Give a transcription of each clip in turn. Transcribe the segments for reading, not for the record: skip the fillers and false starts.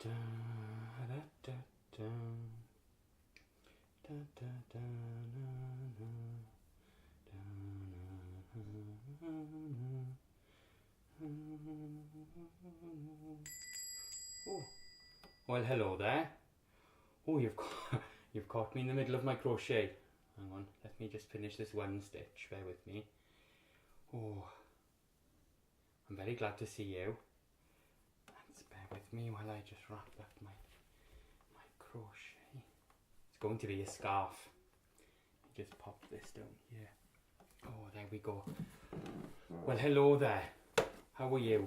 da, da, da, da. Da, da, da, na, na. Da, na, na, na. Oh, well, hello there. Oh, you've caught me in the middle of my crochet. Hang on, let me just finish this one stitch. Bear with me. Oh, I'm very glad to see you. Let's bear with me while I just wrap up my crochet. It's going to be a scarf. Just pop this down here. Oh, there we go. Well, hello there. How are you?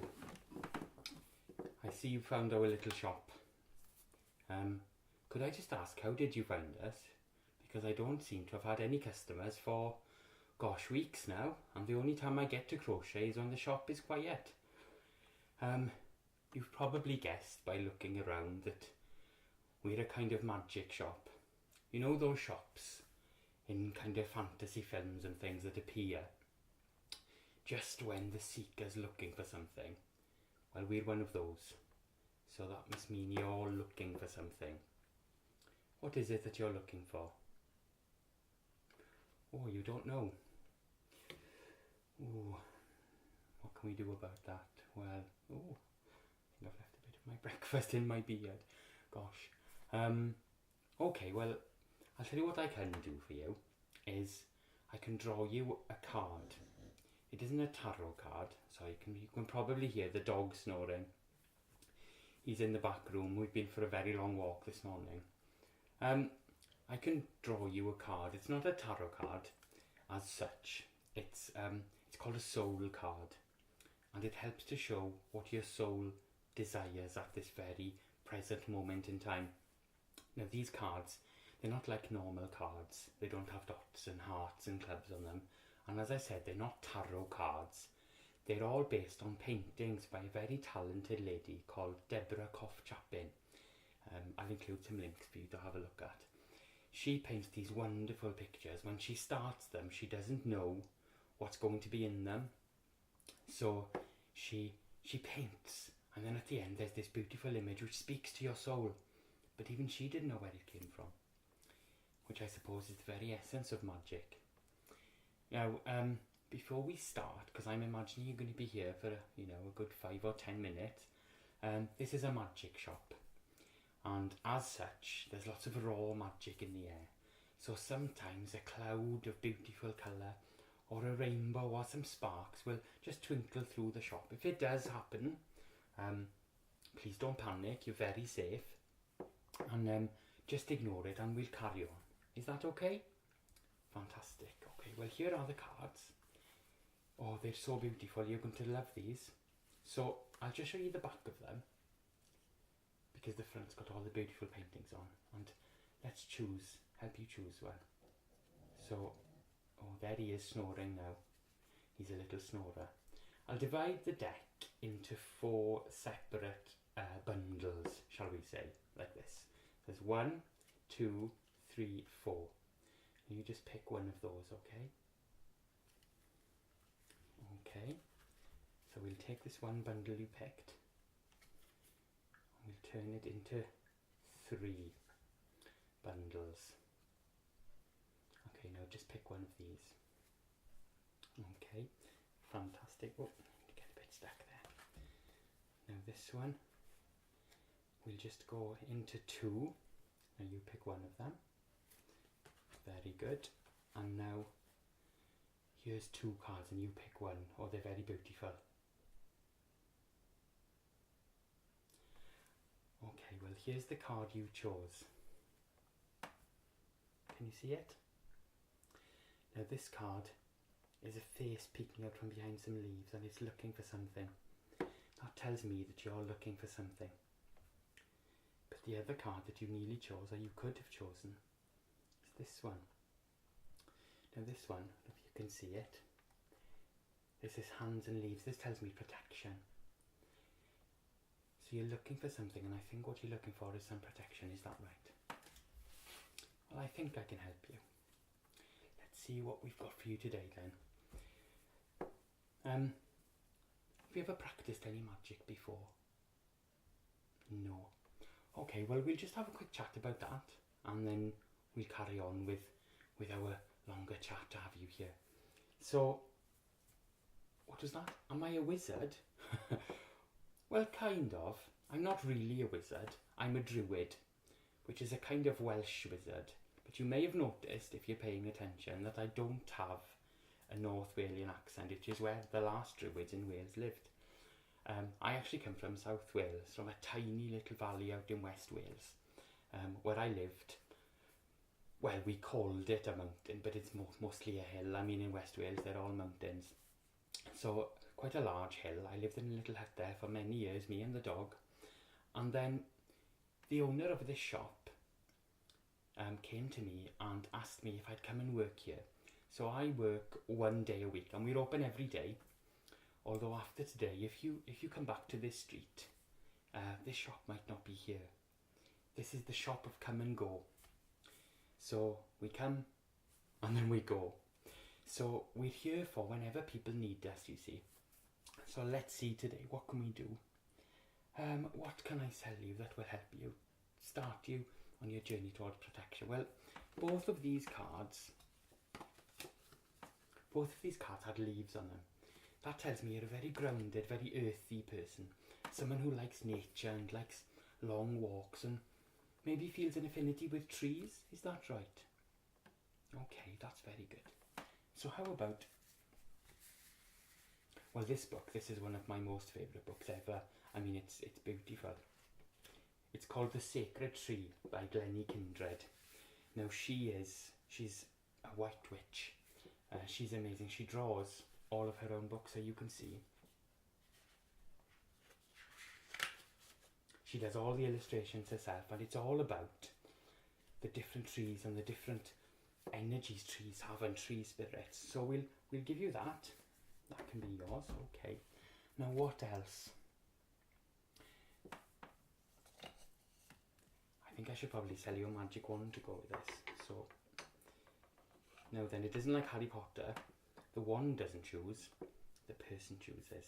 I see you found our little shop. Could I just ask, how did you find us? Because I don't seem to have had any customers for, gosh, weeks now. And the only time I get to crochet is when the shop is quiet. You've probably guessed by looking around that we're a kind of magic shop. You know those shops in kind of fantasy films and things that appear just when the seeker's looking for something? Well, we're one of those. So that must mean you're looking for something. What is it that you're looking for? Oh, you don't know. Oh, what can we do about that? Well, oh, I think I've left a bit of my breakfast in my beard. Gosh. Okay, well, I'll tell you what I can do for you is I can draw you a card. It isn't a tarot card, so you can probably hear the dog snoring. He's in the back room. We've been for a very long walk this morning. I can draw you a card. It's not a tarot card as such. It's called a soul card, and it helps to show what your soul desires at this very present moment in time. Now these cards, they're not like normal cards. They don't have dots and hearts and clubs on them. And as I said, they're not tarot cards. They're all based on paintings by a very talented lady called Deborah Chapin. I'll include some links for you to have a look at. She paints these wonderful pictures. When she starts them, she doesn't know what's going to be in them. So she paints, and then at the end there's this beautiful image which speaks to your soul. But even she didn't know where it came from, which I suppose is the very essence of magic. Now, before we start, because I'm imagining you're going to be here for a good 5 or 10 minutes, this is a magic shop, and as such there's lots of raw magic in the air. So sometimes a cloud of beautiful colour or a rainbow or some sparks will just twinkle through the shop. If it does happen, please don't panic, you're very safe, and just ignore it and we'll carry on. Is that okay? Fantastic. Okay, well, here are the cards. Oh, they're so beautiful. You're going to love these. So I'll just show you the back of them, because the front's got all the beautiful paintings on. And let's help you choose one. So, oh, there he is snoring now. He's a little snorer. I'll divide the deck into 4 separate bundles, shall we say, like this. There's 1, 2, 3, 4. You just pick one of those, okay? Okay, so we'll take this one bundle you picked, and we'll turn it into 3 bundles. Okay, now just pick one of these. Okay, fantastic. Oh, get a bit stuck there. Now this one, we'll just go into 2. Now you pick one of them. Very good. And now here's 2 cards and you pick one. Oh, they're very beautiful. Okay, well, here's the card you chose. Can you see it? Now this card is a face peeking out from behind some leaves, and it's looking for something. That tells me that you're looking for something. But the other card that you nearly chose, or you could have chosen, is this one. Now this one, if you can see it, this is hands and leaves. This tells me protection. So you're looking for something, and I think what you're looking for is some protection. Is that right? Well, I think I can help you. Let's see what we've got for you today then. Have you ever practiced any magic before? No. Okay, well, we'll just have a quick chat about that, and then we'll carry on with our longer chat to have you here. So, what was that? Am I a wizard? Well, kind of. I'm not really a wizard. I'm a druid, which is a kind of Welsh wizard. But you may have noticed, if you're paying attention, that I don't have a North Walian accent, which is where the last druids in Wales lived. I actually come from South Wales, from a tiny little valley out in West Wales, where I lived. Well, we called it a mountain, but it's mostly a hill. I mean, in West Wales, they're all mountains. So, quite a large hill. I lived in a little hut there for many years, me and the dog. And then the owner of this shop came to me and asked me if I'd come and work here. So I work 1 day a week, and we're open every day. Although after today, if you come back to this street, this shop might not be here. This is the shop of come and go. So we come and then we go. So we're here for whenever people need us, you see. So let's see today, what can we do? What can I sell you that will help you, start you on your journey towards protection? Well, both of these cards had leaves on them. That tells me you're a very grounded, very earthy person. Someone who likes nature and likes long walks and maybe feels an affinity with trees. Is that right? Okay, that's very good. So how about... Well, this is one of my most favourite books ever. I mean, it's beautiful. It's called The Sacred Tree by Glennie Kindred. Now, she's a white witch. She's amazing. She draws all of her own books, so you can see. She does all the illustrations herself, and it's all about the different trees and the different energies trees have and tree spirits. So we'll give you that. That can be yours. Okay. Now, what else? I think I should probably sell you a magic wand to go with this. So now then, it isn't like Harry Potter. The wand doesn't choose, the person chooses.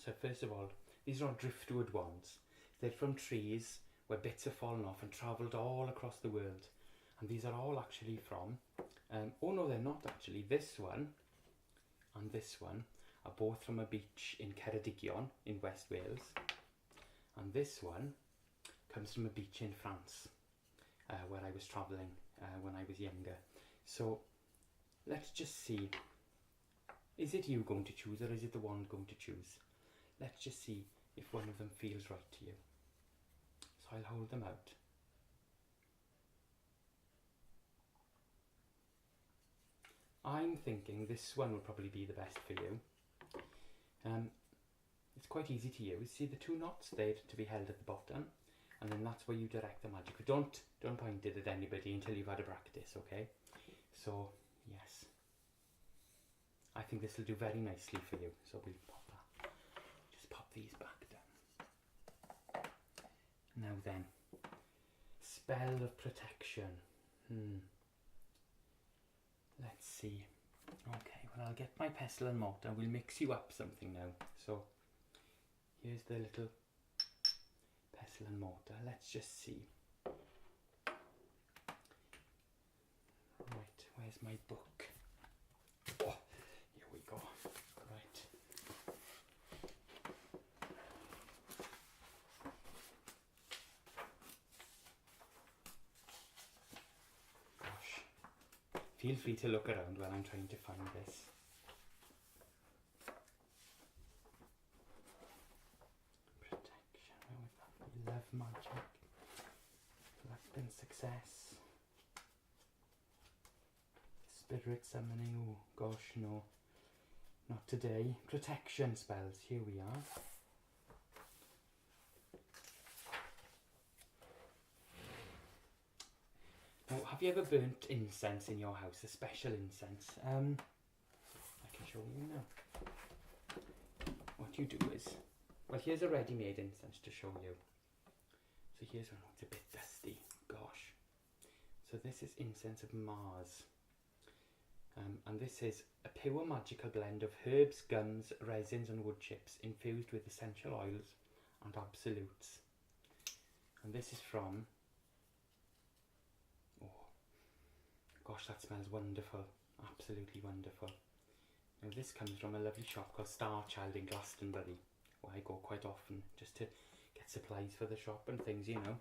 So first of all, these are driftwood wands. They're from trees where bits have fallen off and travelled all across the world. And these are all actually from, oh no, they're not actually. This one and this one are both from a beach in Ceredigion in West Wales. And this one comes from a beach in France, where I was travelling when I was younger. So let's just see, is it you going to choose or is it the wand going to choose? Let's just see if one of them feels right to you. So I'll hold them out. I'm thinking this one will probably be the best for you. It's quite easy to use. See the two knots there to be held at the bottom, and then that's where you direct the magic. But don't point it at anybody until you've had a practice, okay? So yes, I think this will do very nicely for you. So we'll pop that. Just pop these back down. Now then, spell of protection. Let's see. Okay, well, I'll get my pestle and mortar. We'll mix you up something now. So here's the little pestle and mortar. Let's just see. Right, where's my book? Oh, here we go. Right. Gosh. Feel free to look around while I'm trying to find this. Protection. Where was that? We love magic. Luck and success. Spirit summoning. Oh gosh, no. Not today. Protection spells. Here we are. Now, have you ever burnt incense in your house? A special incense? I can show you now. What you do is, well, here's a ready-made incense to show you. So here's one. It's a bit dusty. Gosh. So this is incense of Mars. And this is a pure magical blend of herbs, gums, resins and wood chips infused with essential oils and absolutes. And this is from, oh gosh, that smells wonderful, absolutely wonderful. Now this comes from a lovely shop called Star Child in Glastonbury, where I go quite often just to get supplies for the shop and things, you know.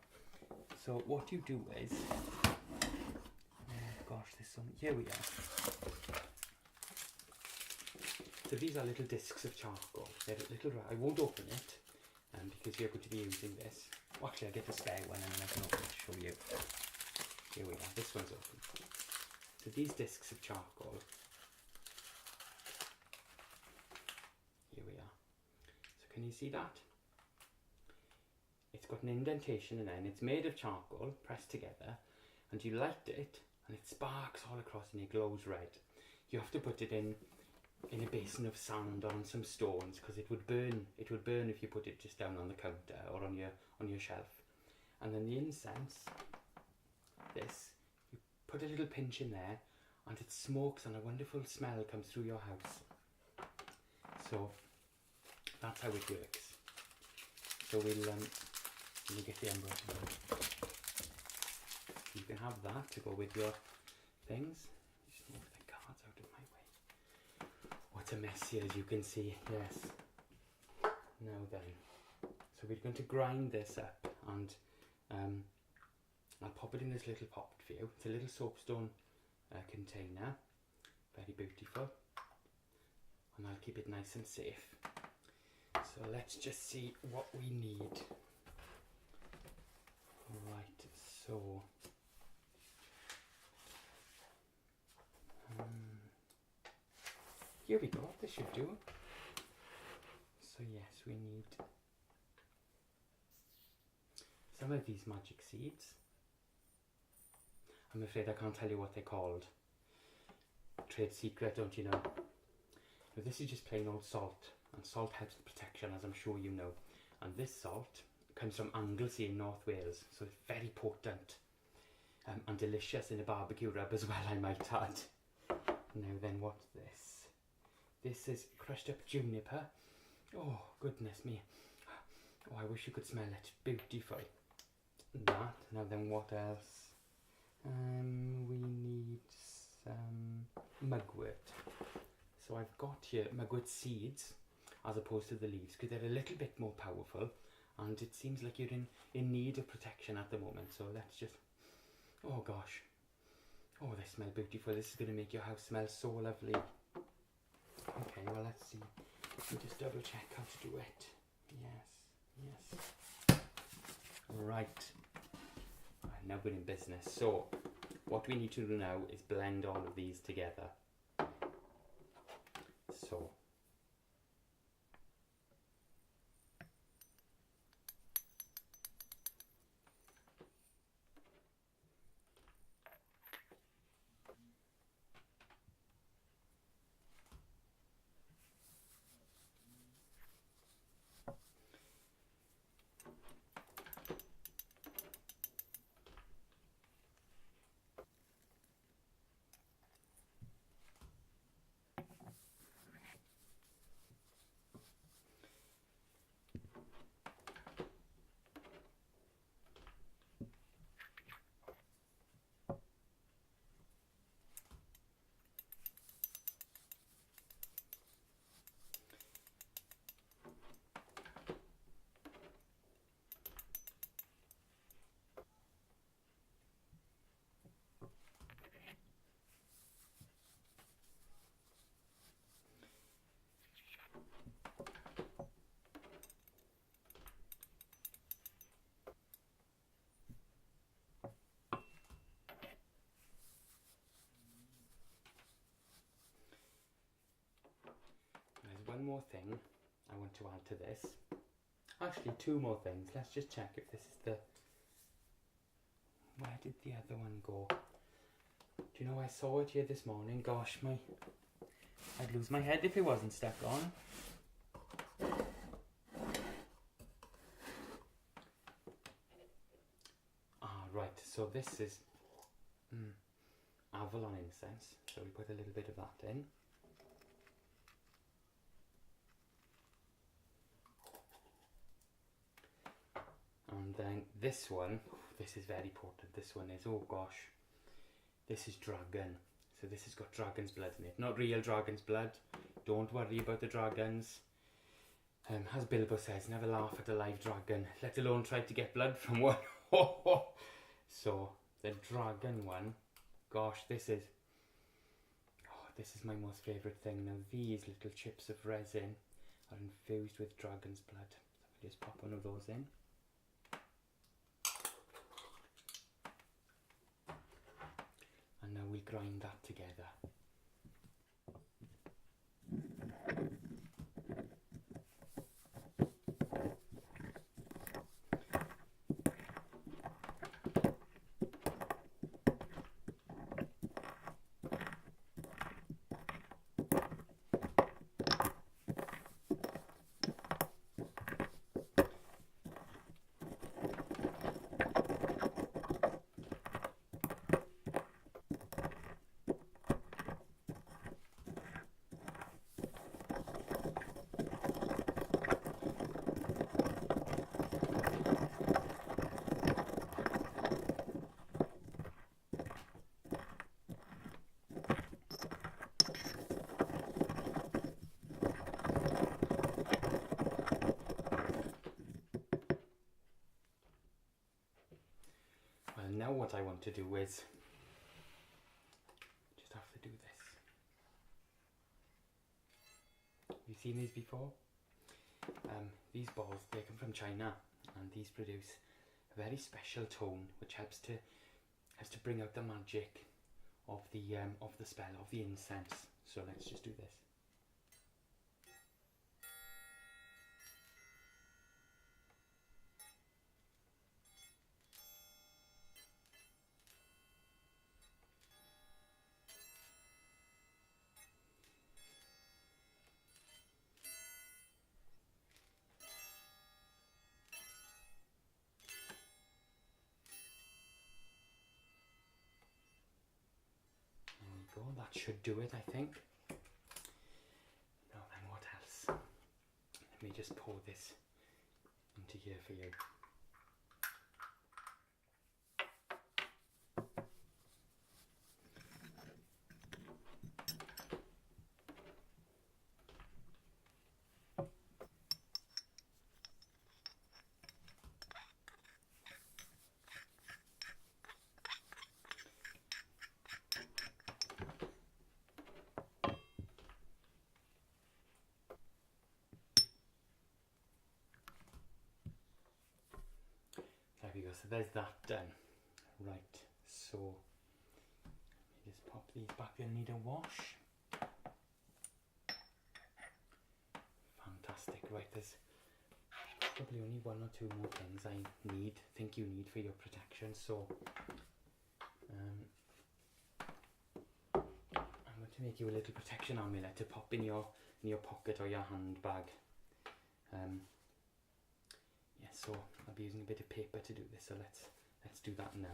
So what you do is, oh gosh, there's some, here we are. So these are little discs of charcoal. They're little, I won't open it because you're going to be using this. Well, actually I'll get a spare one and I can open it to show you. Here we are, this one's open. So these discs of charcoal, here we are. So can you see that? It's got an indentation in there and it's made of charcoal pressed together, and you light it and it sparks all across and it glows red. You have to put it in a basin of sand or on some stones because it would burn if you put it just down on the counter or on your shelf. And then the incense, this, you put a little pinch in there and it smokes and a wonderful smell comes through your house. So that's how it works. So we'll get the ember. You can have that to go with your things. Just move the cards out of my way. What a mess here, as you can see. Yes. Now then, so we're going to grind this up, and I'll pop it in this little pot for you. It's a little soapstone container, very beautiful, and I'll keep it nice and safe. So let's just see what we need. Right, so here we go, this should do. So yes, we need some of these magic seeds. I'm afraid I can't tell you what they're called. Trade secret, don't you know? Now this is just plain old salt, and salt helps with protection, as I'm sure you know. And this salt comes from Anglesey in North Wales, so it's very potent and delicious in a barbecue rub as well, I might add. Now then, what's this? This is crushed up juniper. Oh, goodness me. Oh, I wish you could smell it. Beautiful. That. Now then, what else? We need some mugwort. So I've got here mugwort seeds as opposed to the leaves, because they're a little bit more powerful, and it seems like you're in need of protection at the moment. So let's just, oh gosh, oh, they smell beautiful. This is going to make your house smell so lovely. Okay, well, let's see. Let me just double check how to do it. Yes. Right. Now we're in business. So what we need to do now is blend all of these together. So one more thing I want to add to this. Actually, two more things. Let's just check if this is the... Where did the other one go? Do you know, I saw it here this morning. Gosh, I'd lose my head if it wasn't stuck on. Ah, right. So this is Avalon incense. So we put a little bit of that in. And then this one, this is very important. This one is, oh gosh, this is dragon. So this has got dragon's blood in it. Not real dragon's blood. Don't worry about the dragons. As Bilbo says, never laugh at a live dragon, let alone try to get blood from one. So the dragon one, gosh, this is my most favourite thing. Now these little chips of resin are infused with dragon's blood. So I'll just pop one of those in. And now we'll grind that together. Now what I want to do is just have to do this. Have you seen these before? These balls, they come from China, and these produce a very special tone which helps to bring out the magic of the spell, of the incense. So let's just do this. Go. That should do it, I think. Now then, what else? Let me just pour this into here for you. There we go, so there's that done. Right, so let me just pop these back. They'll need a wash. Fantastic. Right, there's probably only one or two more things I think you need for your protection. So I'm going to make you a little protection amulet to pop in your pocket or your handbag. Yeah, so I'll be using a bit of paper to do this, so let's do that now.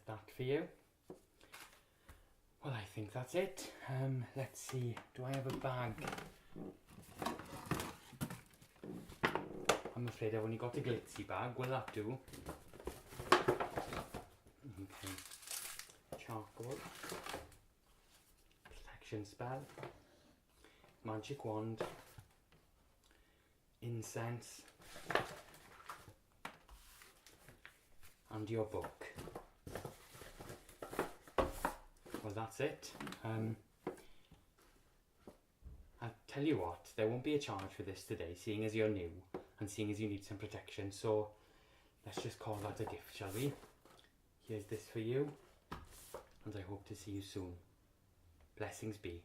that for you. Well, I think that's it. Let's see, do I have a bag? I'm afraid I've only got a glitzy bag. Will that do? Okay. Charcoal. Protection spell. Magic wand. Incense. And your book. Well, that's it. I'll tell you what, there won't be a charge for this today, seeing as you're new and seeing as you need some protection, so let's just call that a gift, shall we? Here's this for you, and I hope to see you soon. Blessings be.